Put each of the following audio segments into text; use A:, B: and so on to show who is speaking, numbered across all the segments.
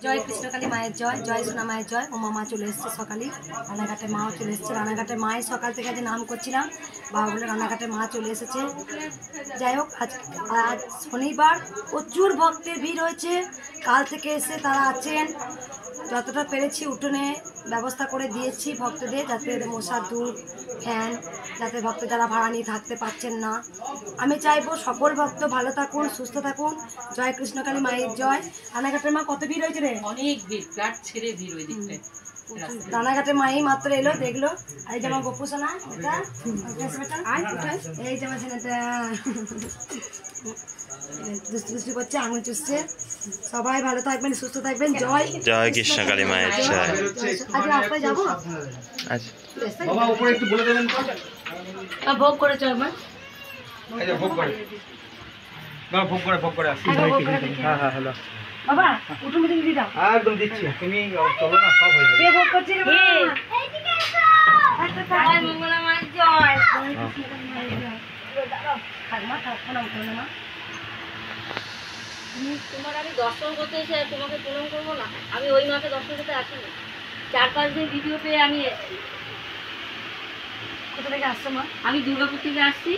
A: জয় কৃষ্ণকালী মায়ের জয়, জয় সোনা মায়ের জয়। ও মামা চলে এসছে সকালে, রানাঘাটে মাও চলে এসছে। রানাঘাটে মায়ের সকাল থেকে আজ নাম করছিলাম, বাবা বলে রানাঘাটে মা চলে এসেছে। যাই হোক, আজ শনিবার প্রচুর ভক্তের ভিড় হয়েছে। কাল থেকে এসে তারা আছেন, যতটা পেরেছি উঠোনে ব্যবস্থা করে দিয়েছি ভক্তদের, যাতে মশার ধূপ, ফ্যান, যাতে ভক্ত যারা ভাড়া নিয়ে থাকতে পারছেন না। আমি চাইবো সকল ভক্ত ভালো থাকুন, সুস্থ থাকুন। জয় কৃষ্ণকালী মায়ের জয়। রানাঘাটের মা কত ভিড় হয়েছে রে?
B: অনেক ভিড়, ফ্ল্যাট ছেড়ে ভিড় ওই দিকটায়।
A: রানাঘাটের মাই মাত্র এলো, দেখলো। এই যে আমার গপু সোনা, এই যে আমার ছেলেটা দুষ্টু করছে, আঙুল চুষছে। সবাই ভালো থাকবেন, সুস্থ থাকবেন। জয়
C: জয় কৃষ্ণকালী মায়ের জয়।
A: আজ রাস্তায় যাবো,
D: বাবা উপরে একটু বলে দেবেন
A: ভোগ করে চল মা।
D: ভোগ করে বাবা, ভোগ করে আসি। হ্যাঁ হ্যাঁ হ্যালো
A: বাবা, উঠুন মিটিং দিয়ে দাও।
D: একদম দিচ্ছি, তুমি চলো না, সব হয়ে যাবে।
A: কে ভোগ করছে রে মা? এইদিকে এসো। জয় মঙ্গলা মায়ের জয়। দাঁড়াও, থাক মা, থাক না, উঠো না মা।
E: তোমার আমি দর্শন করতে এসে তোমাকে প্রণাম করবো না? আমি ওই মাকে দর্শন করতে আসিনি, 4-5 দিন ভিডিও পেয়ে আমি এসেছি।
A: কোথা থেকে আসছো মা?
E: আমি দুর্গাপুর থেকে আসছি,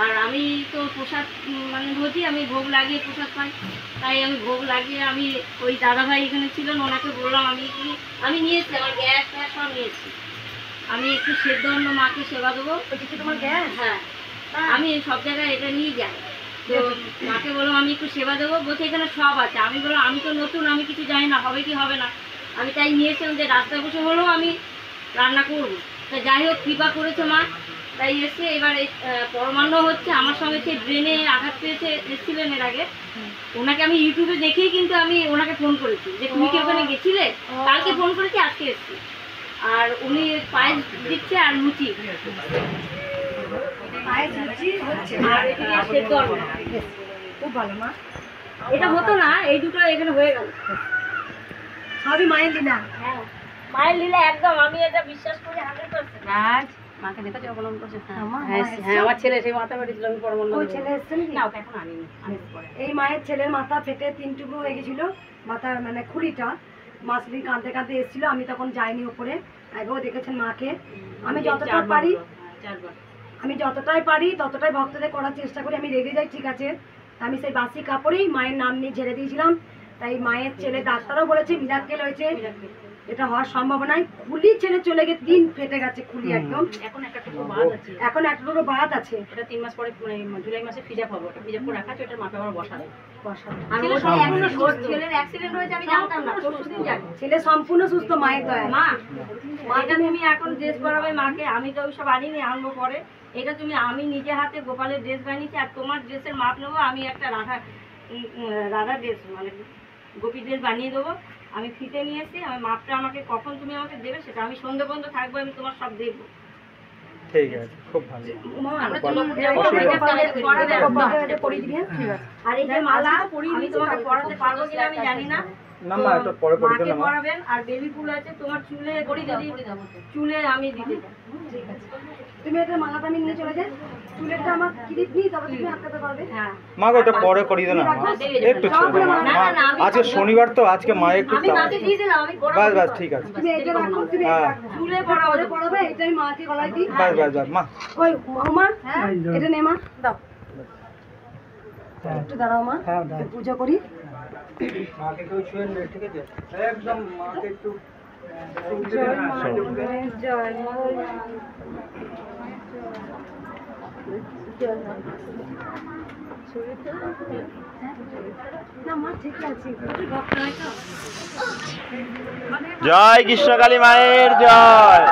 E: আর আমি তো প্রসাদ মানে ভোজি, আমি ভোগ লাগিয়ে প্রসাদ পাই, তাই আমি ভোগ লাগিয়ে আমি ওই দাদাভাই এখানে ছিলেন, ওনাকে বললাম আমি নিয়েছি, আমার গ্যাস ফ্যাস সব নিয়েছি, আমি একটু সেদ্ধ অন্ন মাকে সেবা দেবো।
A: ওইটা কি তোমার গ্যাস?
E: হ্যাঁ, আমি সব জায়গায় এটা নিয়ে যাই। তো মাকে বললাম আমি একটু সেবা দেবো, বলছে এখানে সব আছে। আমি বললাম আমি তো নতুন, আমি কিছু জানি না, হবে কি হবে না। আমি তাই নিয়েছিলাম যে রাস্তায় বসে হলেও আমি রান্না করবো। তা যাই হোক, কৃপা করেছে মা, তাই এসে এবার পরমান্ন হচ্ছে। আমার সঙ্গে সে ব্রেনে আঘাত পেয়েছে, এসেছিলেন এর আগে, ওনাকে আমি ইউটিউবে দেখেই কিন্তু আমি ওনাকে ফোন করেছি যে তুমি কি ওখানে গেছিলে, কালকে ফোন করেছি, আজকে এসছি। আর উনি পায়েস দিচ্ছে আর লুচি, আর এদিকে সেদ্ধ অন্ন।
A: খুব ভালো মা।
E: এটা হতো না, এই দুটো এখানে হয়ে গেল।
A: সবই মায়ের লীলা।
E: হ্যাঁ, মায়ের লীলা একদম, আমি এটা বিশ্বাস করি 100%।
B: রাজ মাকে দেখেছো অবলম্বন করছে?
A: হ্যাঁ,
B: আমার ছেলে সেই মাথা ফেটেছিল, আমি পরমান্ন
A: ওই ছেলে এসছে নাকি?
B: না, ওকে এখন আনিনি, আনিনি পরে।
A: এই মায়ের ছেলের মাথা ফেটে 3 টুকরো হয়ে গেছিল, মাথার মানে খুলিটা। মাসদিন কাঁদতে কাঁদতে এসেছিল, আমি তখন যাইনি ওপরে। আগেও দেখেছেন মাকে। আমি যতটা পারি, আমি যতটাই পারি ততটাই ভক্তদের করার চেষ্টা করি। আমি রেগে যাই, ঠিক আছে, আমি সেই বাসি কাপড়েই মায়ের নাম নিয়ে ঝেড়ে দিয়েছিলাম। তাই মায়ের ছেলে ডাক্তারও বলেছে মিরাক্কেল হয়েছে, এটা হওয়ার সম্ভাবনায়। খুলি ছেড়ে চলে গিয়ে 3 ফেটে গেছে খুলি একদম।
B: এখন একটা টুকরো বাদ আছে,
A: এখন একটা দুটো বাদ আছে।
B: এটা 3 মাস পরে জুলাই মাসে ফিজা পাবো, ওটা ফিজা করে রাখা আছে, ওটার মাপে আবার বসাবে।
A: আর
E: ওর ছেলের অ্যাক্সিডেন্ট হয়েছে আমি জানতাম না, পরশুদিন জানি।
A: ছেলে সম্পূর্ণ সুস্থ, মায়ের দয়া।
E: মা, এটা তুমি এখন ড্রেস পরাবে মাকে, আমি তো ওই সব আনিনি, আনবো পরে। এটা তুমি, আমি নিজে হাতে গোপালের ড্রেস বানিয়েছি, আর তোমার ড্রেসের মাপ নেবো। আমি একটা রাধা ড্রেস মানে গোপী ড্রেস বানিয়ে দেবো। আমি ফিতে নিয়ে এসেছি, আমার মাপটা আমাকে কখন তুমি আমাকে দেবে সেটা আমি সন্ধ্যে পর্যন্ত থাকবো, আমি তোমার সব দেবো।
D: ঠিক আছে, খুব ভালো।
E: আর এই যে মালা আমি তোমাকে পরাতে পারবো কিনা আমি জানি না,
D: না মা এটা পরে করে দেন না।
E: পরাবেন। আর বেবি ফুল আছে তোমার চুলে, চুলে আমি দিতে চাই।
A: ঠিক আছে, তুমি একটা মালাটা আমি নিয়ে চলে যাই। চুলেরটা আমার ক্লিপ নিই, তবে তুমি আটকাতে পারবে।
E: হ্যাঁ,
D: মা ওটা পরে করে দেন না, একটু ছোট মা। আজকে শনিবার তো, আজকে মা একটু
E: আমি মাকে দিয়ে দিলাম, আমি
D: বাস বাস, ঠিক আছে।
A: তুমি এটা রাখো, তুমি
D: হ্যাঁ।
A: চুলে পরাবে পরাবে, এটা আমি মাকে গলায় দিই।
D: বাস বাস বাস মা।
A: ওই মা, এটা নে মা, দাও একটু। দাঁড়াও মা, একটু পুজো করি।
D: মাকে কেউ ছুঁয়ে নেবে, ঠিক আছে, একদম মাকে একটু
A: জয় মা, জয় মা। না মা, ঠিক আছে, ভক্ত হয় তো।
C: জয় কৃষ্ণকালী মায়ের জয়।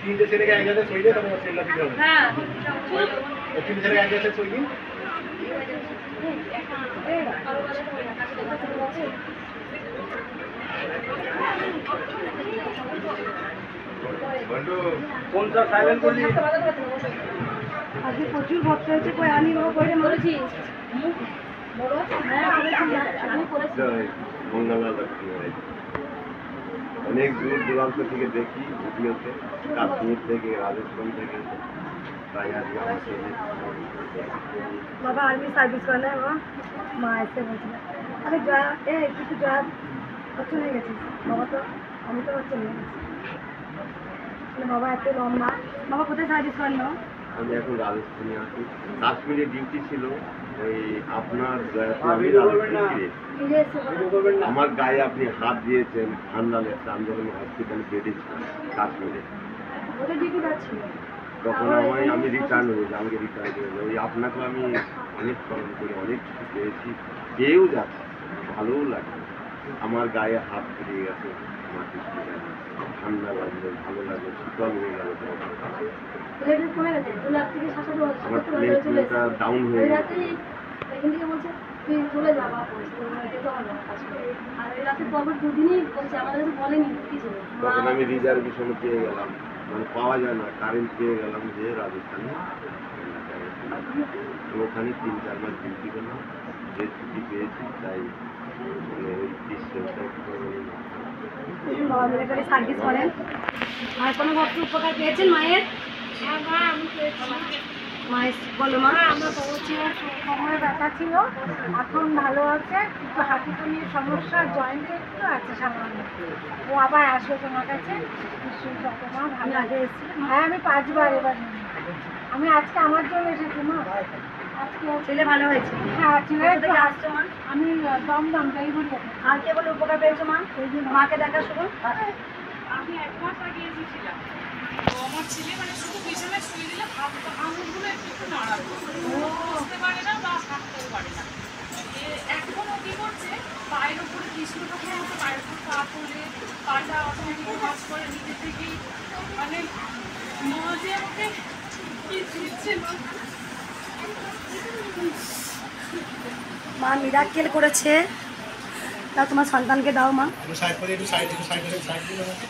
F: তিনটে ছেলেকে এক জায়গায় সই দিয়ে তোমার সেলটা দিতে হবে।
E: হ্যাঁ
F: ওই তিনটে ছেলেকে এক জায়গায় সই দিন। ফোন সব সাইলেন্ট করলি।
A: আজকে প্রচুর ভক্ত হয়েছে, কই আনি বাবা কইরে মারছি।
F: অনেক দূর দূরান্ত থেকে দেখি ভিডিওতে, কাশ্মীর থেকে, রাজস্থান থেকে, তাই আজকে আমার ছেলে
A: বাবা আর্মি সার্ভিস করে না বাবা, মা এসে বলছিল আরে জয়া কিছু জয়া চলে গেছিস বাবা, তো আমি তো চলে গেছি। বাবা এত লম্বা, বাবা কোথায় সার্ভিস করেন না?
F: আমি এখন রাজস্থানে আছি। কাশ্মীরে ডিউটি ছিল, ওই আপনার আমি রাজস্থানে
A: ফিরে এসে
F: আমার গায়ে আপনি হাত দিয়েছেন, ঠান্ডা লেগেছে, আমি যখন হসপিটালে বেডে ছিলাম কাশ্মীরে,
A: ওটা ডিউটি যাচ্ছিল।
F: তখন আমি রিটার্ন হয়েছি, আমাকে রিটার্ন হয়েছে। ওই আপনাকে আমি অনেক স্মরণ করি, অনেক কিছু পেয়েছি, পেয়েও যাচ্ছে, ভালোও লাগে। আমার গায়ে হাত ফিরে গেছে, মাটি ফিরে গেছে, ঠান্ডা লাগলো, ভালো লাগলো, শীতল হয়ে গেল।
A: লেভেল কমে গেছে, 2 লাখ থেকে 7,000
F: আমার
A: চলে গেছে।
F: ডাউন হয়ে গেছে।
A: রাতে এখান থেকে বলছে তুই চলে যা বাবা, আর এই রাতে পরপর 2 দিনই বলছে, আমাদের কাছে বলেনি কিছু।
F: তখন আমি রিজার্ভেশন পেয়ে গেলাম, মানে পাওয়া যায় না, কারেন্ট পেয়ে গেলাম যে রাজস্থানে। তো ওখানে 3-4 মাস ডিউটি করলাম, যে ছুটি পেয়েছি তাই মানে ওই
A: বাবা মিলিটারি সার্ভিস করেন। আর কোনো ভক্ত উপকার পেয়েছেন মায়ের? মায়ের বলো মা।
G: আমার বড় ছিল, কোমরে ব্যথা ছিল, এখন ভালো আছে, একটু হাঁটুতে নিয়ে সমস্যা, জয়েন্টে একটু আছে সামান্য। ও আবার আসবে তোমার কাছে, নিশ্চয়ই যত মা
A: আমি
G: ভালো।
A: আগে এসেছিলাম।
G: হ্যাঁ আমি 5 বার এবার আমি আজকে আমার জন্য এসেছি মা। আজকে
A: ছেলে ভালো হয়েছে।
G: হ্যাঁ ছেলের
A: কোথা থেকে আসছো মা?
G: আমি দমদম ডেলিভারি।
A: আর কে বলে উপকার পেয়েছো মা? মাকে দেখা শুরু।
H: আমি 1 মাস আগে এসেছিলাম, তো আমার ছেলে মানে শুধু বিছানায় শুয়ে দিলে আঙুলগুলো একটু নাড়াবে, বুঝতে পারে না বা হাঁটতেও পারে না। এখনও কী করছে, পায়ের উপরে কৃষ্ণ ঠাকুরের মতো পায়ের উপর পা তুলে পাটা অটোমেটিক কাজ করে নিজে থেকেই, মানে মা যে আমাকে কি দিচ্ছে
A: মা মিরাক্কেল করেছে। দাও তোমার সন্তানকে দাও মা।
F: একটু সাইড করে, একটু সাইড দিন আমাকে।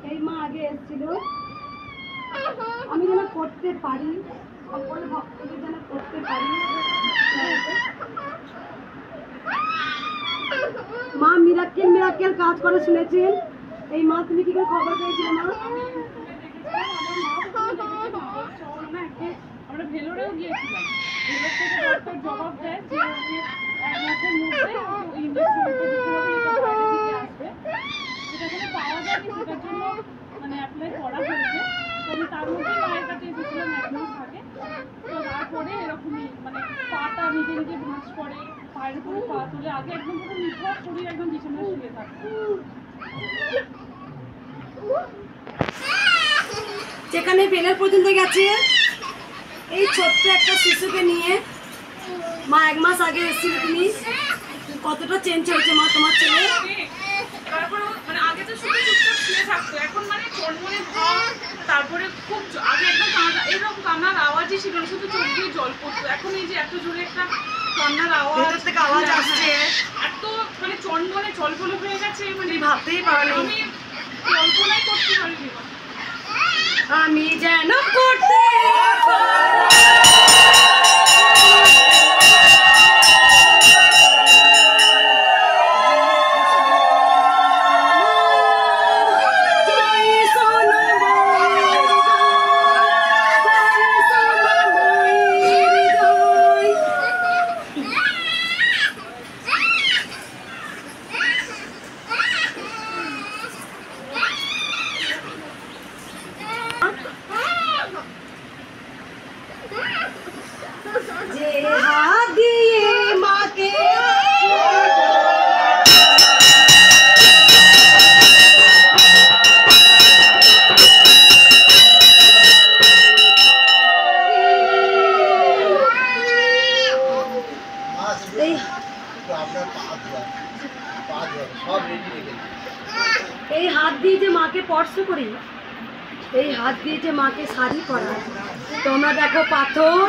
A: এই মা আগে এসেছিল, আমি যেন করতে পারি, সকল ভক্তদের যেন করতে পারি। মা মিরাক্কেল কাজ করে শুনেছেন। এই মা তুমি কি করে খবর পেয়েছিলে মা?
H: আমরা ভেলোরেও গিয়েছিলাম, ভেলোর থেকে ডক্টর জবাব দেয় যে 1 মাসের মধ্যে ইঞ্জেকশনটা দিতে হবে, এটা বাইরে থেকে আসবে, সেটা কোনো পাওয়া যায়নি, সেটার জন্য মানে অ্যাপ্লাই করা হয়েছে। তো আমি তার মধ্যেই মায়ের কাছে এসেছিলাম 1 মাস আগে। তো তারপরে এরকমই মানে পাটা নিজে নিজে ভাঁজ করে, পায়ের উপরে পা তুলে, আগে একদম পুরো নির্ভর শরীর একদম বিছানায় শুয়ে থাকতো।
A: যেখানে পেনের পর্যন্ত গেছে, এই ছোট্ট একটা শিশুকে নিয়ে মা 1 মাস আগে এসেছিল। তুমি কতটা চেঞ্জ হয়েছে মা তোমার ছেলে?
H: তারপরে মানে আগে তো শুধু চুপচাপ শুয়ে থাকতো, এখন মানে চনমনে ভাব, তারপরে খুব আগে একদম এরকম কান্নার আওয়াজই ছিল না, শুধু চোখ দিয়ে জল পড়তো। এখন এই যে এত জোরে একটা কান্নার আওয়াজ
A: থেকে আওয়াজ আসছে,
H: এত মানে চনমনে জলপলো হয়ে গেছে, মানে
A: ভাবতেই পারিনি।
H: আমি কল্পনাই করতে পারিনি।
A: আমি যেন করতে এই হাত দিয়ে যে মাকে স্পর্শ করি, এই হাত দিয়ে যে মাকে শাড়ি পরা, তোমরা দেখো পাথর,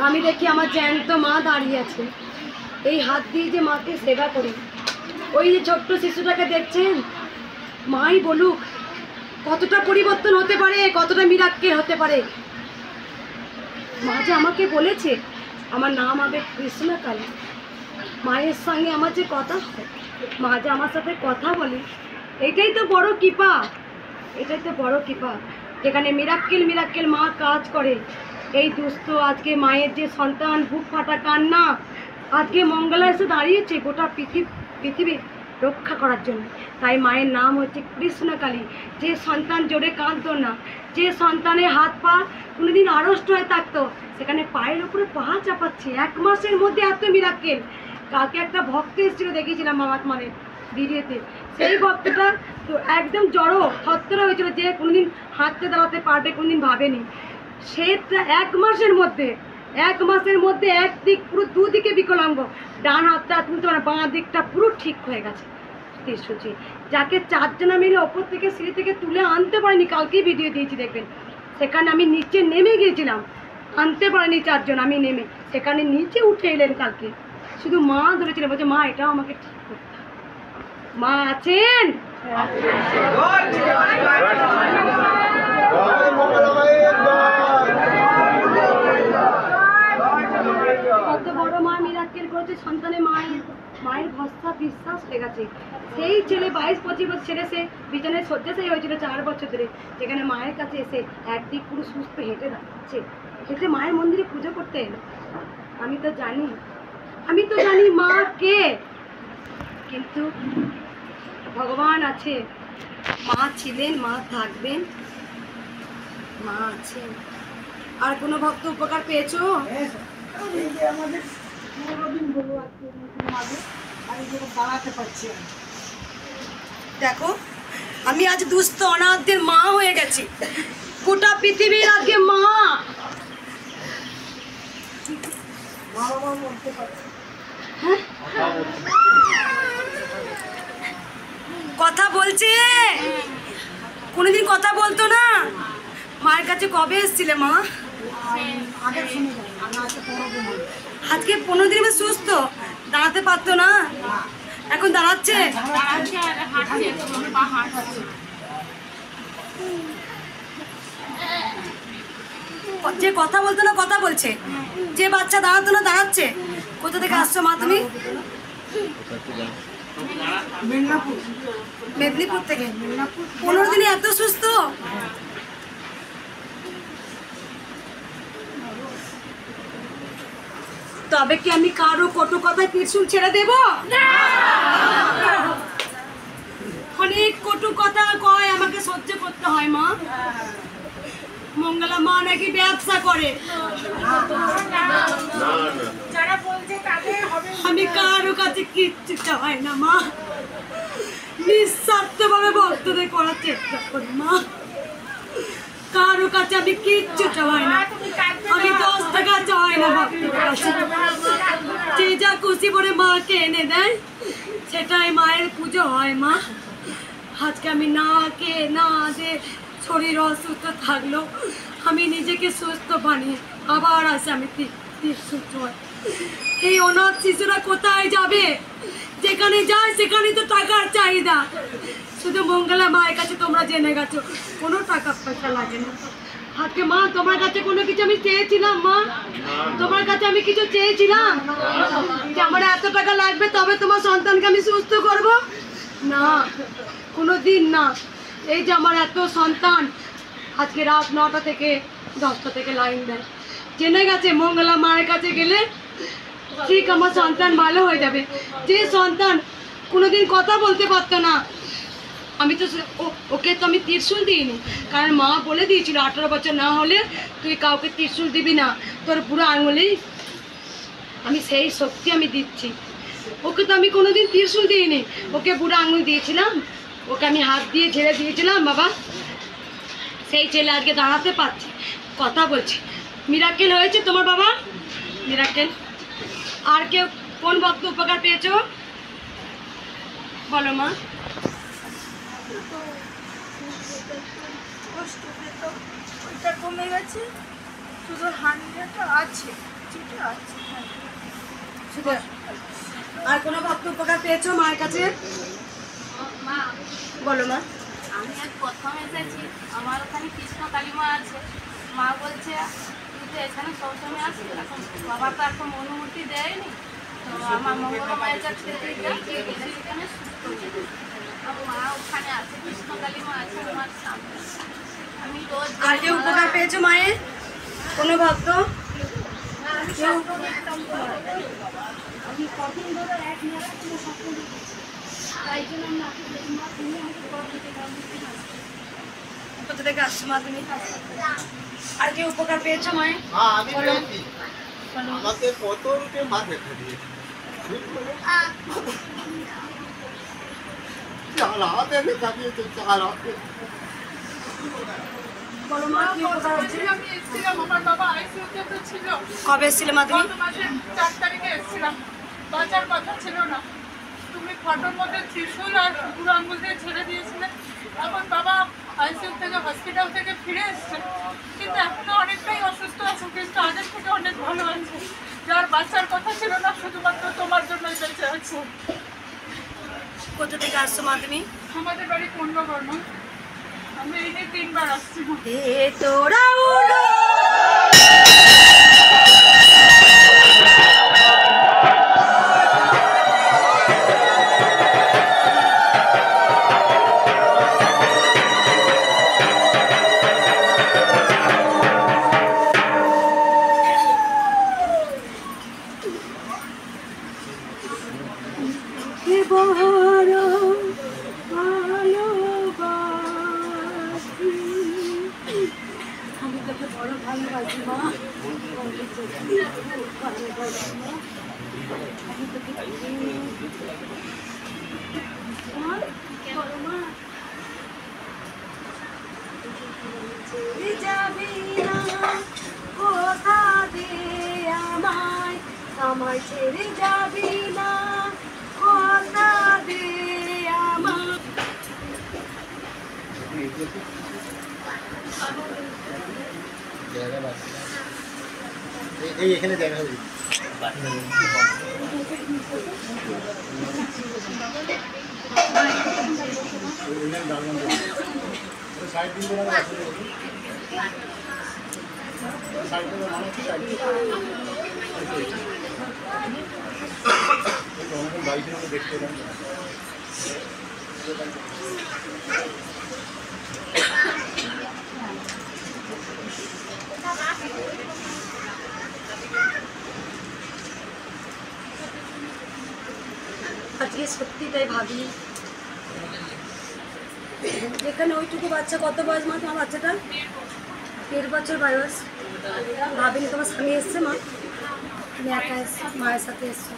A: আমি দেখি আমার জ্যান্ত মা দাঁড়িয়ে আছে। এই হাত দিয়ে যে মাকে সেবা করি, ওই যে ছোট্ট শিশুটাকে দেখছেন, মাই বলুক কতটা পরিবর্তন হতে পারে, কতটা মিরাক্কেল হতে পারে। মা যে আমাকে বলেছে আমার নাম হবে কৃষ্ণকালী, মায়ের সঙ্গে আমার যে কথা হয়, মা যে আমার সাথে কথা বলে, এটাই তো বড় কৃপা, এটাই তো বড় কৃপা। যেখানে মিরাক্কেল মা কাজ করে। এই দুস্থ আজকে মায়ের যে সন্তান, বুক ফাটা কান্না, আজকে মঙ্গলা এসে দাঁড়িয়েছে গোটা পৃথিবী রক্ষা করার জন্য। তাই মায়ের নাম হচ্ছে কৃষ্ণকালী। যে সন্তান জোরে কাঁদতো না, যে সন্তানের হাত পা কোনোদিন আড়ষ্ট হয়ে থাকতো, সেখানে পায়ের উপরে পা চাপাচ্ছে 1 মাসের মধ্যে, এত মিরাক্কেল। কালকে একটা ভক্ত এসেছিল, দেখিয়েছিলাম মামাত্মানের ভিডিওতে। সেই ভক্তটা তো একদম জড়ো হত্যরা হয়েছিল, যে কোনোদিন হাঁটতে দাঁড়াতে পারবে কোনোদিন ভাবেনি। সেটা 1 মাসের মধ্যে একদিক পুরো দুদিকে বিকলাঙ্গ, ডান হাতটা তুলতে পারে, বাঁ দিকটা পুরো ঠিক হয়ে গেছে। ত্রিশুচি যাকে 4 জনা মিলে ওপর থেকে সিঁড়ি থেকে তুলে আনতে পারিনি, কালকেই ভিডিও দিয়েছি দেখবেন। সেখানে আমি নিচে নেমে গিয়েছিলাম, আনতে পারিনি 4 জন, আমি নেমে সেখানে নিচে উঠে এলেন কালকে। শুধু মা ধরেছিলেন, বলছে মা এটাও আমাকে ঠিক করতে হবে। মা আছেন? কত বড় মা মিরাক্কেল করেছে সন্তানের, মায়ের ভরসা বিশ্বাস হয়ে গেছে। সেই ছেলে 22-25 বছর ছেলে, সে বিছানায় শয্যাশায়ী হয়েছিল 4 বছর ধরে, যেখানে মায়ের কাছে এসে একদিক পুরো সুস্থ হেঁটে দাঁড়াচ্ছে, হেঁটে মায়ের মন্দিরে পুজো করতে এলো। আমি তো জানি মা কে, কিন্তু ভগবান আছে, মা ছিলেন, মা থাকবেন, মা আছেন। আর কোনো ভক্ত উপকার পেয়েছো? দেখো আমি আজ দুস্থ অনাথদের মা হয়ে গেছি, গোটা পৃথিবীর আজকে মা। কথা বলছে, কোনোদিন কথা বলতো না। মায়ের কাছে কবে এসেছিলে মা? আজকে 15 দিন সুস্থ, দাঁড়াতে পারতো না, এখন দাঁড়াচ্ছে। যে কথা বলতো না কথা বলছে, যে বাচ্চা দাঁড়াতো না দাঁড়াচ্ছে। কোথা থেকে আসছো মা তুমি? মেদিনীপুর থেকে। 15 দিনে এত সুস্থ? তবে কি আমি কারো কটু কথায় ত্রিশূল ছেড়ে দেব? অনেক কটু কথা কয়, আমাকে সহ্য করতে হয় মা। মঙ্গলা মা নাকি ব্যবসা করে, আমি কারো কাছে কিচ্ছু চাই না মা, নিঃস্বার্থভাবে ভক্তদের করার চেষ্টা করি মা। কারো কাছে আমি কিচ্ছু চাই না, আমি 10 টাকা চাই না ভক্তের কাছে। যে যা খুশি করে মাকে এনে দেয়, সেটাই মায়ের পুজো হয় মা। আজকে আমি না কে না যে শরীর অসুস্থ থাকলো, আমি নিজেকে সুস্থ বানিয়ে আবার আসে আমি সুস্থ হয়। এই অনাথ শিশুরা কোথায় যাবে? যেখানে যায় সেখানে তো টাকার চাহিদা। শুধু মঙ্গলা মায়ের কাছে তোমরা জেনে গেছো কোনো টাকা পয়সা লাগে না। আজকে মা তোমার কাছে কোনো কিছু আমি চেয়েছিলাম মা? তোমার কাছে আমি কিছু চেয়েছিলাম যে আমার এত টাকা লাগবে তবে তোমার সন্তানকে আমি সুস্থ করব? না, কোনো দিন না। এই যে আমার এত সন্তান আজকে রাত 9টা থেকে 10টা থেকে লাইন দেয়, জেনে গেছে মঙ্গলা মায়ের কাছে গেলে ঠিক আমার সন্তান ভালো হয়ে যাবে। যে সন্তান কোনোদিন কথা বলতে পারতো না, আমি তো ওকে তো আমি ত্রিশূল দিইনি, কারণ মা বলে দিয়েছিল 18 বছর না হলে তুই কাউকে ত্রিশূল দিবি না, তোর পুরো আঙুলেই। আমি সেই শক্তি আমি দিচ্ছি। ওকে তো আমি কোনোদিন ত্রিশূল দিইনি, ওকে বুড়ো আঙুল দিয়েছিলাম, ওকে আমি হাত দিয়ে ঝেড়ে দিয়েছিলাম বাবা। সেই ছেলে আজকে দাঁড়াতে পারছে, কথা বলছে। মিরাক্কেল হয়েছে তোমার বাবা, মিরাক্কেল। আর কেউ কোন ভক্ত উপকার পেয়েছো? বলো মা।
G: কষ্ট পেত, ওইটা কমে গেছে, শুধু হাঁড়িটা আছে, যেটা আছে
A: শুধু আর কোনো ভক্ত উপকার পেয়েছো মায়ের কাছে?
E: মা
A: বলো মা।
E: আমি আজ প্রথম এসেছি, আমার ওখানে কৃষ্ণ কালীমা আছে। মা বলছে তুই তো এখানে সবসময় আসিস, এখন বাবা তো এখন অনুমতি দেয়নি, তো আমার মঙ্গলা মায়ের কাছে এখানে সুস্থ হয়ে গেছে। আর মা ওখানে আছে, কৃষ্ণ কালীমা আছে আমার সামনে। আমি রোজ
A: আর কেউ উপকার পেয়েছো মায়ের? কোনো ভক্ত?
G: আমি কদিন ধরে এক মেলা ছিল স্বপ্ন দেখেছি, তাই জন্য আমি আপনাকে বলি, মা তুমি আমাকে কর দিতে পারবে।
A: কোথা থেকে আসছো মা তুমি? আর কেউ উপকার পেয়েছো মায়ের?
F: আমি পেয়েছি। আমাকে কত রূপে মা দেখা দিয়েছে। চার হাতে দেখা দিয়েছে, চার হাতে।
A: বলো মা, কি উপকার হচ্ছে?
H: আমি এসেছিলাম, আমার বাবা আইসিইউতে তো ছিল।
A: কবে এসেছিলে মা তুমি?
H: গত মাসের 4 তারিখে এসেছিলাম, বাঁচার কথা ছিল না। তুমি ফটোর মধ্যে ত্রিশূল আর বুড়ো আঙ্গুল দিয়ে ছেড়ে দিয়েছিলে। এখন বাবা আইসিইউ থেকে, হসপিটাল থেকে ফিরে এসছে, কিন্তু এখনো অনেকটাই অসুস্থ আছে, কিন্তু আগের থেকে অনেক ভালো আছে। যার বাঁচার কথা ছিল না, শুধুমাত্র তোমার জন্যই বেঁচে আছে।
A: কোথা থেকে আসছো মা তুমি?
H: আমাদের বাড়ি পূর্ণবর্ণ, আমি এই নিয়ে 3 বার আসছি।
A: এ তোরা উড়ো আমি তোকে বড় ভালোবাসি মা। ভালোবাসি মা। আমি তোকে বড় মা। ছেড়ে যাবি না কোথা দিয়ে আমায়, আমায় ছেড়ে যাবি না কোথা দিয়ে আমায়।
F: এই এখানে দেখা হবে। দেখতে
A: আজকে সত্যি তাই ভাবি, যেখানে ওইটুকু বাচ্চা, কত বয়স মা তোমার বাচ্চাটা? 1.5 বছর বয়স। ভাবিনি তোমার স্বামী এসছে মা, তুমি একা এসছো, মায়ের সাথে এসছো।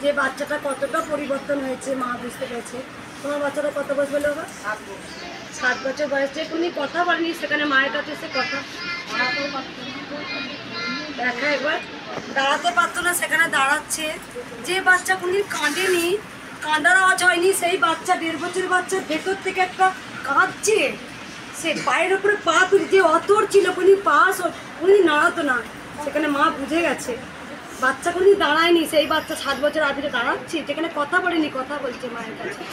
A: যে বাচ্চাটা কতটা পরিবর্তন হয়েছে মা বুঝতে পেরেছে। তোমার বাচ্চাটা কত বয়স বলে বাবা? 7 বছর বয়স। যে তুমি কথা বলেনি সেখানে মায়ের কাছে এসে কথা দেখা, একবার দাঁড়াতে পারতো না সেখানে দাঁড়াচ্ছে। যে বাচ্চা কোনদিন কাঁদেনি, কাঁদার আওয়াজ হয়নি, সেই বাচ্চা 1.5 বছর বাচ্চার ভেতর থেকে একটা কাঁদছে। সে পায়ের উপরে পা তুলে, যে অতর ছিল কোনদিন পা কোনদিন নাড়াতো না, সেখানে মা বুঝে গেছে। বাচ্চা কোনদিন দাঁড়ায়নি, সেই বাচ্চা 7 বছর আগে দাঁড়াচ্ছে, যেখানে কথা বলেনি কথা বলছে মায়ের কাছে।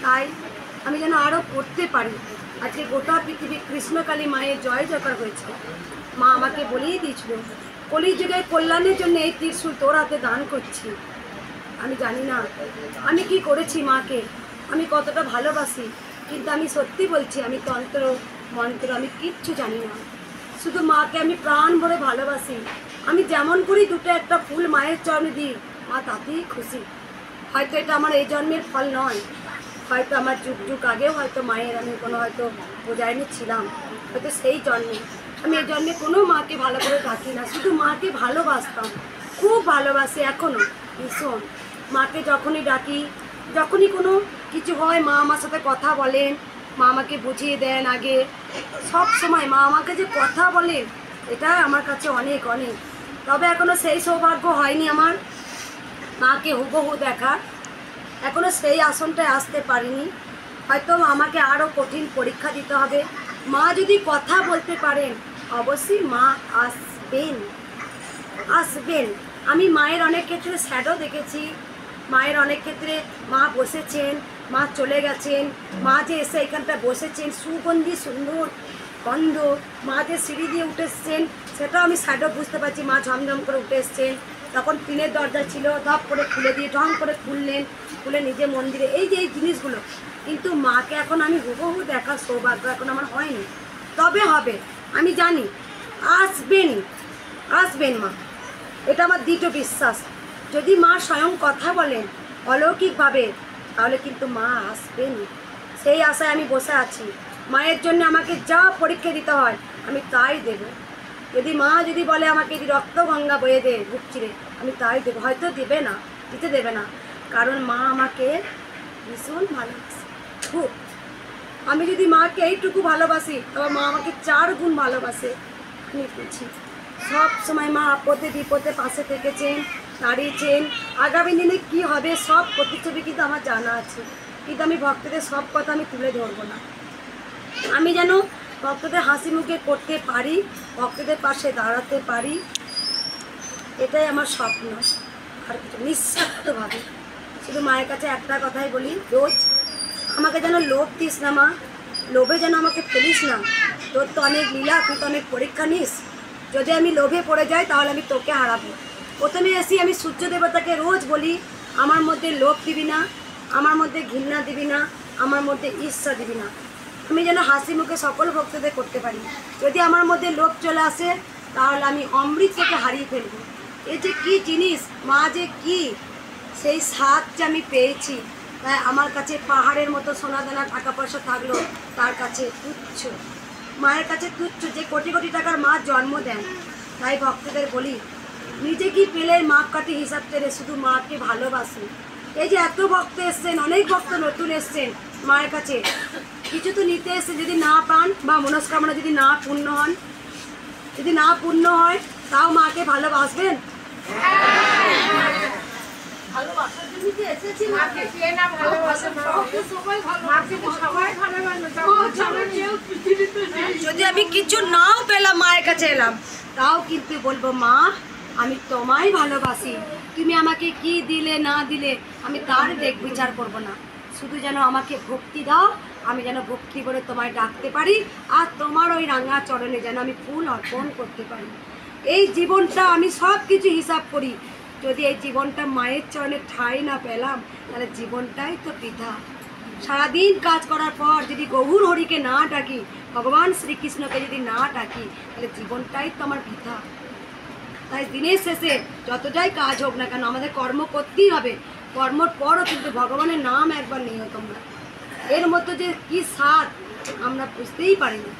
A: তাই আমি যেন আরও করতে পারি। আজকে গোটা পৃথিবী কৃষ্ণকালী মায়ের জয় জয়কার হয়েছে। মা আমাকে বলেই দিয়েছিল, কলিযুগের কল্যাণের জন্য এই ত্রিশূল তোর হাতে দান করছি। আমি জানি না আমি কি করেছি মাকে, আমি কতটা ভালোবাসি, কিন্তু আমি সত্যি বলছি আমি তন্ত্র মন্ত্র আমি কিচ্ছু জানি না। শুধু মাকে আমি প্রাণ ভরে ভালোবাসি। আমি যেমন করি দুটো একটা ফুল মায়ের চরণে দিই, মা তাতেই খুশি। হয়তো এটা আমার এই জন্মের ফল নয়, হয়তো আমার যুগ যুগ আগেও হয়তো মায়ের আমি কোনো হয়তো বোঝাইনি ছিলাম, হয়তো সেই জন্মে। আমি এই জন্মে কোনো মাকে ভালো করে ডাকি না, শুধু মাকে ভালোবাসতাম, খুব ভালোবাসি এখনও ভীষণ। মাকে যখনই ডাকি, যখনই কোনো কিছু হয় মা আমার সাথে কথা বলেন, মা আমাকে বুঝিয়ে দেন। আগে সব সময় মা আমাকে যে কথা বলেন, এটা আমার কাছে অনেক অনেক। তবে এখনও সেই সৌভাগ্য হয়নি আমার মাকে হুবহু দেখার। এখনও সেই আসনটায় আসতে পারিনি, হয়তো আমাকে আরও কঠিন পরীক্ষা দিতে হবে। মা যদি কথা বলতে পারেন অবশ্যই মা আসবেন আসবেন। আমি মায়ের অনেক ক্ষেত্রে শ্যাডো দেখেছি, মায়ের অনেক ক্ষেত্রে মা বসেছেন, মা চলে গেছেন, মা যে এসে এখানটা বসেছেন, সুগন্ধি সুন্দর গন্ধ, মা যে সিঁড়ি দিয়ে উঠে এসছেন সেটাও আমি শ্যাডো বুঝতে পারছি। মা ঝমঝম করে উঠে এসছেন, তখন টিনের দরজা ছিল, ধপ করে খুলে দিয়ে ঢং করে খুললেন, খুলে নিজে মন্দিরে, এই যে এই জিনিসগুলো। কিন্তু মাকে এখন আমি হুবহু দেখার সৌভাগ্য এখন আমার হয়নি, তবে হবে, আমি জানি আসবেন আসবেন মা, এটা আমার দৃঢ় বিশ্বাস। যদি মা স্বয়ং কথা বলেন অলৌকিকভাবে তাহলে কিন্তু মা আসবেন, সেই আশায় আমি বসে আছি। মায়ের জন্য আমাকে যা পরীক্ষা দিতে হয় আমি তাই দেব। যদি মা যদি বলে আমাকে যদি রক্ত গঙ্গা বয়ে দে বুক চিরে, আমি তাই দেবো। হয়তো দেবে না, দিতে দেবে না, কারণ মা আমাকে ভীষণ ভালোবাসে খুব। আমি যদি মাকে এইটুকু ভালোবাসি তবে মা আমাকে 4 গুণ ভালোবাসে। আমি বুঝি সব সময় মা আপদে বিপদে পাশে থেকেছেন, দাঁড়িয়েছেন। আগামী দিনে কি হবে সব প্রতিচ্ছবি কিন্তু আমার জানা আছে, কিন্তু আমি ভক্তদের সব কথা আমি তুলে ধরবো না। আমি যেন ভক্তদের হাসি মুখে করতে পারি, ভক্তদের পাশে দাঁড়াতে পারি, এটাই আমার স্বপ্ন। আর কিছু নিঃস্বার্থভাবে শুধু মায়ের কাছে একটা কথাই বলি রোজ, আমাকে যেন লোভ দিস না মা, লোভে যেন আমাকে ফেলিস না। তোর তো অনেক লীলা, তুই তো অনেক পরীক্ষা নিস, যদি আমি লোভে পড়ে যাই তাহলে আমি তোকে হারাবো। প্রথমে এসে আমি সূর্য দেবতাকে রোজ বলি আমার মধ্যে লোভ দিবি না, আমার মধ্যে ঘৃণা দিবি না, আমার মধ্যে ঈর্ষা দিবি না। আমি যেন হাসি মুখে সকল ভক্তদের করতে পারি। যদি আমার মধ্যে লোভ চলে আসে তাহলে আমি অমৃতকে হারিয়ে ফেলব। এই যে কী জিনিস মা, যে কি সেই স্বাদ যে আমি পেয়েছি, তাই আমার কাছে পাহাড়ের মতো সোনাদানা টাকা পয়সা থাকলো তার কাছে তুচ্ছ, মায়ের কাছে তুচ্ছ। যে কোটি কোটি টাকার মা জন্ম দেন, তাই ভক্তদের বলি নিজে কি পেলে মাপ কাঠি হিসাব ছেড়ে শুধু মাকে ভালোবাসুন। এই যে এত ভক্ত এসছেন, অনেক ভক্ত নতুন এসছেন মায়ের কাছে, কিছু তো নিতে এসছে, যদি না পান বা মনস্কামনা যদি না পূর্ণ হন, যদি না পূর্ণ হয় তাও মাকে ভালোবাসবেন। ভালোবাসার জন্য কি এসেছি মাকে, কে না ভালোবাসে, সবাই ভালোবাসে, সবাই ভালোবাসে। যদি আমি কিছু নাও পেলাম মায়ের কাছে এলাম, তাও কিন্তু বলবো মা আমি তোমায় ভালোবাসি, তুমি আমাকে কি দিলে না দিলে আমি তার দেখ বিচার করব না, শুধু যেন আমাকে ভক্তি দাও, আমি যেন ভক্তি করে তোমায় ডাকতে পারি, আর তোমার ওই রাঙা চরণে যেন আমি ফুল অর্পণ করতে পারি। এই জীবনটা আমি সব কিছু হিসাব করি, যদি এই জীবনটা মায়ের চরণে ঠাঁই না পেলাম তাহলে জীবনটাই তো বৃথা। সারাদিন কাজ করার পর যদি গৌর হরিকে না ডাকি, ভগবান শ্রীকৃষ্ণকে যদি না ডাকি, তাহলে জীবনটাই তো আমার বৃথা। তাই দিনের শেষে যতটাই কাজ হোক না কেন আমাদের কর্ম করতেই হবে, কর্মর পরও কিন্তু ভগবানের নাম একবার নিও তোমরা। এর মধ্যে যে কি স্বাদ আমরা বুঝতেই পারি না।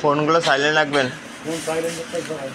C: ফোনগুলো সাইলেন্ট রাখবেন।
D: ফোন সাইলেন্ট করতে হয়।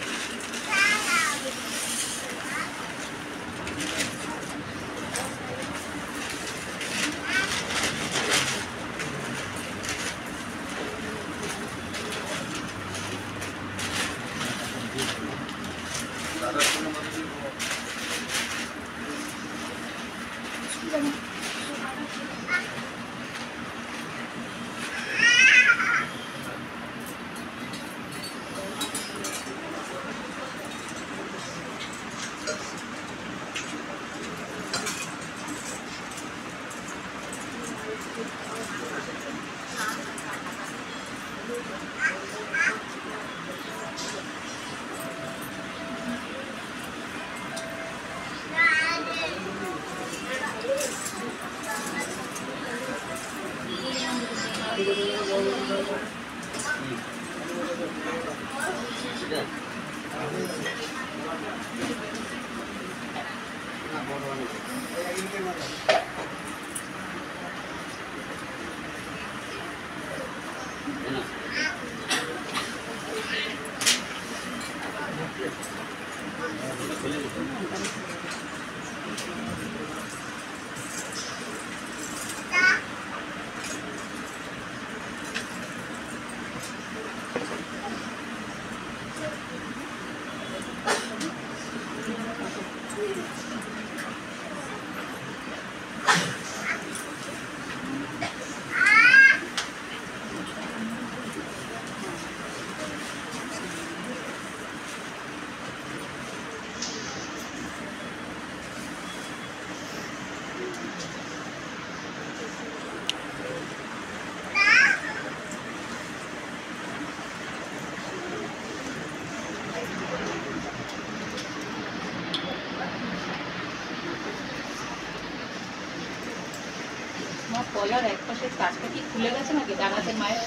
B: আমার কলার এক পাশের কাজটা কি খুলে গেছে নাকি ডানাতে মায়ের?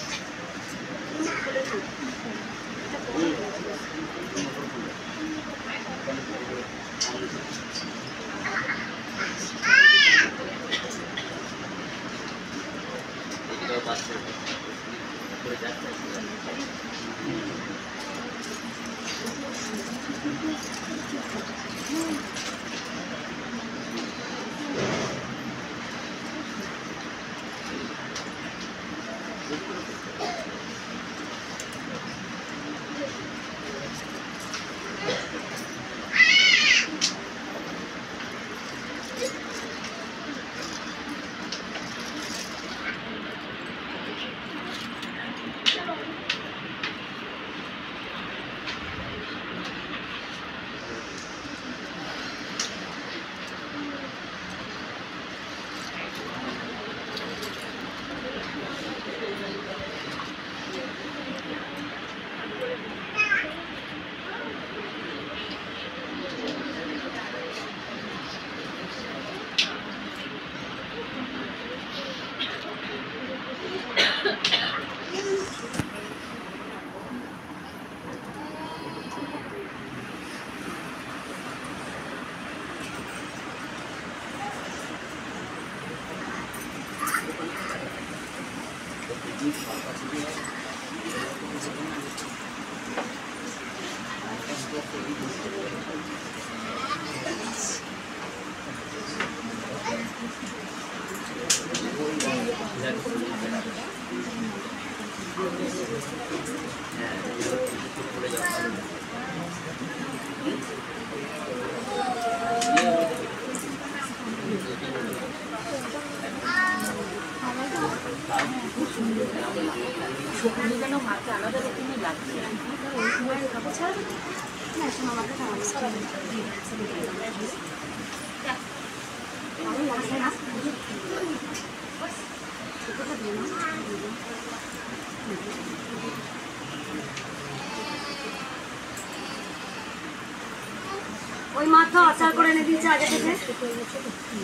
A: ওই মা তো আচার করে এনে দিয়েছে আগে থেকে,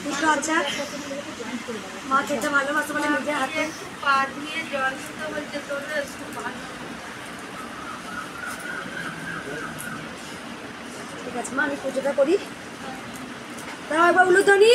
A: দুটো আচার। মা খেতে ভালোবাসে বলে নিজের হাতে পা দিয়ে জল দিতে বলছে, ঠিক আছে মা, আমি পুজোটা করি। তাও একবার উলুধ্বনি।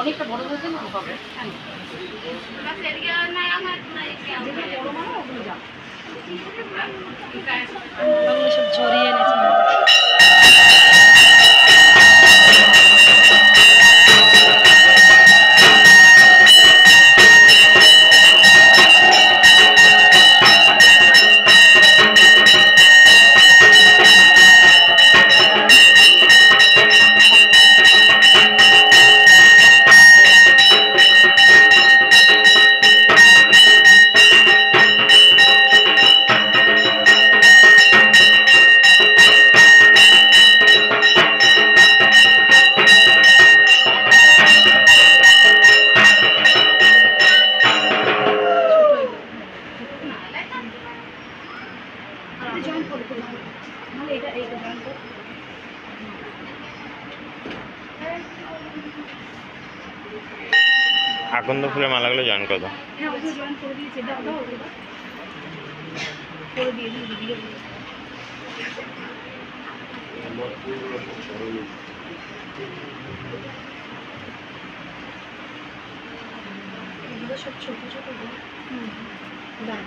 B: অনেকটা বড় হয়েছে না হবে
A: সব জড়িয়ে এনেছে।
C: আকন্দ ফুলের মালাগুলো জয়েন করে দাও।
H: হ্যাঁ ওগুলো জয়েন করে দিয়েছে, দাও দাও ওগুলো করে দিয়ে দিই। এগুলো সব ছোট ছোট দাও।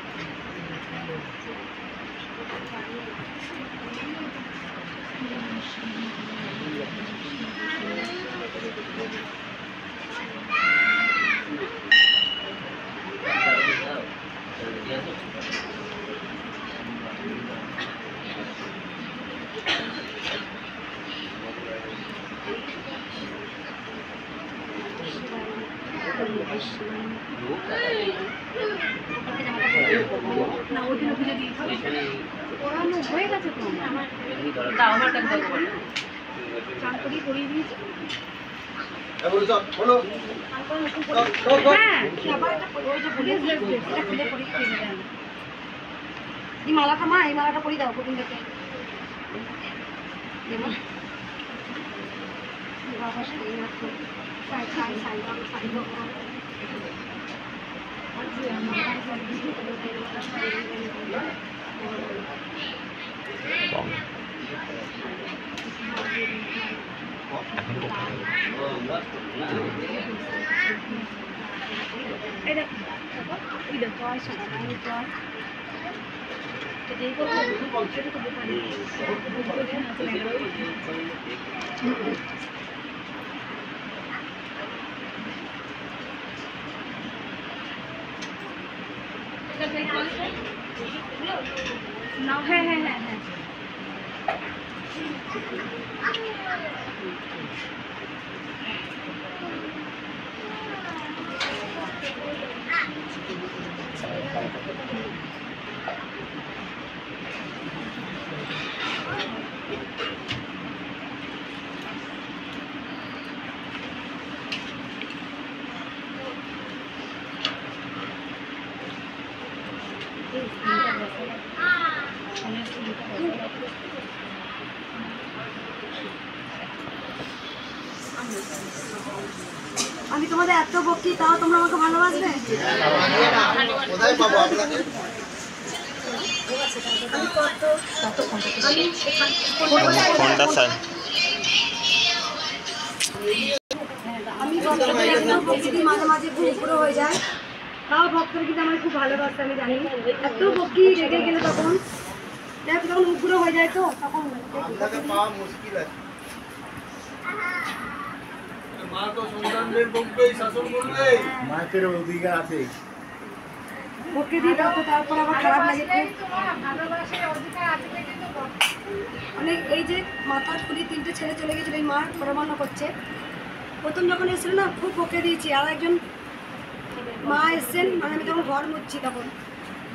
H: না ওদিন খুলে দিয়েছি, পড়ানো হয়ে গেছে তো আমার
B: কাছে
H: চান করিয়ে করিয়ে দিয়েছি।
A: এই মালাটা মা, এই মালাটা পরিয়ে দাও প্রথম থেকে। বাবা শাড়ি রাখো, শাড়ি শাড়ি শাড়ি শাড়ি
H: এই দেখো এই দেখো আর সাদা এই তো এই করব এটা তো দোকানে না। হ্যাঁ হ্যাঁ হ্যাঁ হ্যাঁ
A: আমি তোমাদের এত বকি, তাও তোমরা আমাকে ভালোবাসবে?
F: কোথায় পাবো আপনাকে?
C: ফোনটা স্যার
A: আমি ভক্তদের একদম বকি দিই, মাঝে মাঝে খুব উপরে হয়ে যায়, তাও ভক্তরা কিন্তু আমার খুব ভালোবাসে। আমি জানি এত বকি রেগে গেলে তখন দেখো, তখন উপরে হয়ে যায়, তো তখন
F: আপনাকে পাওয়া মুশকিল আছে। মা তো সন্তানদের পক্ষেই শাসন করবে, মায়ের অধিকার আছে।
A: বকে দিই তত তারপর আবার খারাপ লাগে।
G: ভালোবাসার অধিকার আছে কিন্তু
A: অনেক এই যে মাথার খুলি 3টে ছেলে চলে গেছিল, এই মা পরামর্শ করছে। প্রথম যখন এসেছিল না খুব বকে দিয়েছি, আর একজন মা এসছেন, মানে আমি তখন ঘর মুছছি, তখন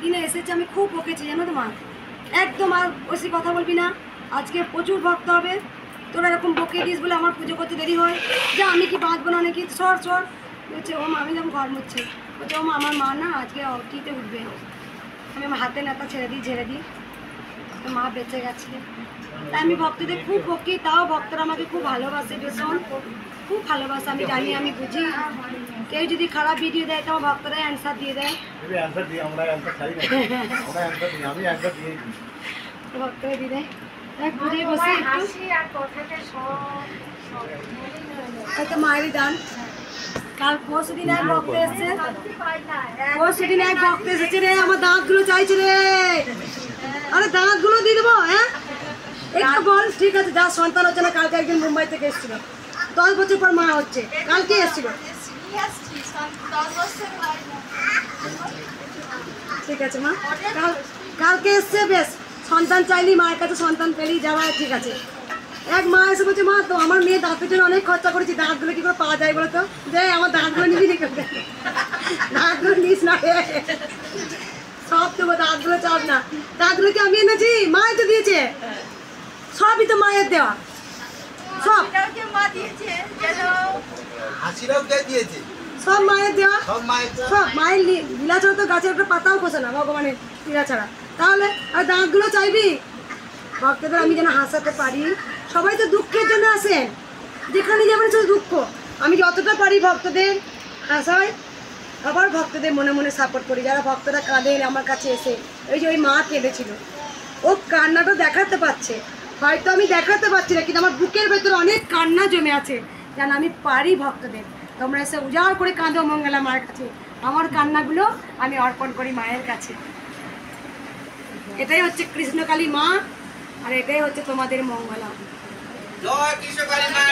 A: দিনে এসেছে, আমি খুব বকেছি জানো তো মা, একদম আর বেশি কথা বলবি না, আজকে প্রচুর ভক্ত হবে, তোরা এরকম বকে দিস বলে আমার পুজো করতে দেরি হয়, যা আমি কি বাঁচবো না নাকি, সর সর বলছে। ও মা, আমি যখন ঘর মুছছি বলছে, ও মা আমার মা না আজকে অটিতে উঠবে, আমি আমার হাতে নাতা ছেড়ে দিই, তো মা বেঁচে গেছে। তাই আমি ভক্তদের খুব বকি, তাও ভক্তরা আমাকে খুব ভালোবাসে, ভীষণ খুব ভালোবাসে। আমি জানি, আমি বুঝি, কেউ যদি খারাপ ভিডিও দেয় তো আমার ভক্তরাই অ্যান্সার দিয়ে দেয়, ভক্তরা দিয়ে দেয়। বুঝে বসে একটু
G: হাসি আর কথাতে সব
A: হয়তো মায়েরই দান, কাল পরশুদিন এক ভক্ত এসছে, পরশুদিন এক ভক্ত এসেছে রে, আমার দাঁতগুলো চাইছে রে। আরে দাঁতগুলো দিয়ে দেবো, হ্যাঁ একটু বল। ঠিক আছে, যা সন্তান হচ্ছে না, কালকে একদিন মুম্বাই থেকে এসেছিল, 10 বছর পর মা হচ্ছে, কালকে এসেছিল। ঠিক আছে মা, কালকে এসছে, বেশ সন্তান চাইলি মায়ের কাছে সন্তান পেলি যাওয়া, ঠিক আছে। এক মা এসে বলছে, মা তো আমার মেয়ে দাঁতের জন্য অনেক খরচা করেছি, দাঁতগুলো কি করে পাওয়া যায় বলো তো? যে আমার দাঁতগুলো নিবি নি, দাঁতগুলো নিস না রে, সব দেবো, দাঁতগুলো চাপ না। দাঁতগুলো কি আমি এনেছি? মাই তো দিয়েছে, সবই তো মায়ের দেওয়া, সব সব মায়ের দেওয়া, সব মায়ের লীলা ছাড়া তো গাছের একটা পাতাও বসে না, ভগবানের লীলা ছাড়া। তাহলে আর দাঁতগুলো চাইবি? ভক্তদের আমি যেন হাসাতে পারি, সবাই তো দুঃখের জন্য আসেন, যেখানে যাবেন শুধু দুঃখ। আমি যতটা পারি ভক্তদের হাসাই, আবার ভক্তদের মনে মনে সাপোর্ট করি। যারা ভক্তরা কাঁদেন আমার কাছে এসে, ওই যে ওই মা কেঁদেছিল, ও কান্নাটা দেখাতে পারছে, হয়তো আমি দেখাতে পারছি না, কিন্তু আমার বুকের ভেতরে অনেক কান্না জমে আছে, যেন আমি পারি ভক্তদের। তোমরা এসে উজাড় করে কাঁদো মঙ্গলা মায়ের কাছে, আমার কান্নাগুলো আমি অর্পণ করি মায়ের কাছে। এটাই হচ্ছে কৃষ্ণকালী মা, আর এটাই হচ্ছে তোমাদের মঙ্গলা।
D: জয় কৃষ্ণকালী মা।